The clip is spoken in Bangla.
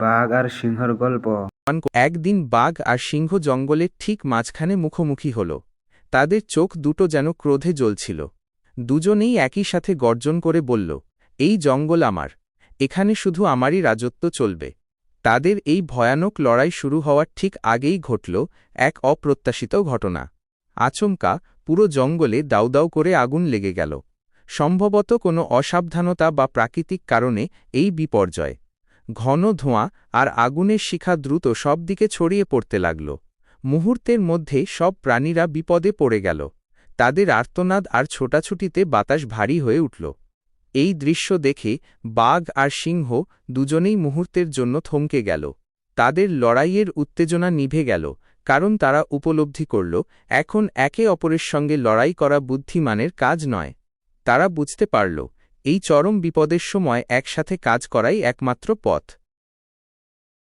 বাঘ আর সিংহর গল্প। একদিন বাঘ আর সিংহ জঙ্গলের ঠিক মাঝখানে মুখোমুখি হল। তাদের চোখ দুটো যেন ক্রোধে জ্বলছিল। দুজনেই একই সাথে গর্জন করে বলল, এই জঙ্গল আমার, এখানে শুধু আমারই রাজত্ব চলবে। তাদের এই ভয়ানক লড়াই শুরু হওয়ার ঠিক আগেই ঘটল এক অপ্রত্যাশিত ঘটনা। আচমকা পুরো জঙ্গলে দাউ দাউ করে আগুন লেগে গেল। সম্ভবত কোনো অসাবধানতা বা প্রাকৃতিক কারণে এই বিপর্যয়। ঘন ধোঁয়া আর আগুনের শিখা দ্রুত সব দিকে ছড়িয়ে পড়তে লাগল। মুহূর্তের মধ্যে সব প্রাণীরা বিপদে পড়ে গেল। তাদের আর্তনাদ আর ছোটাছুটিতে বাতাস ভারী হয়ে উঠল। এই দৃশ্য দেখে বাঘ আর সিংহ দুজনেই মুহূর্তের জন্য থমকে গেল। তাদের লড়াইয়ের উত্তেজনা নিভে গেল, কারণ তারা উপলব্ধি করল এখন একে অপরের সঙ্গে লড়াই করা বুদ্ধিমানের কাজ নয়। তারা বুঝতে পারল এই চরম বিপদের সময় একসাথে কাজ করাই একমাত্র পথ।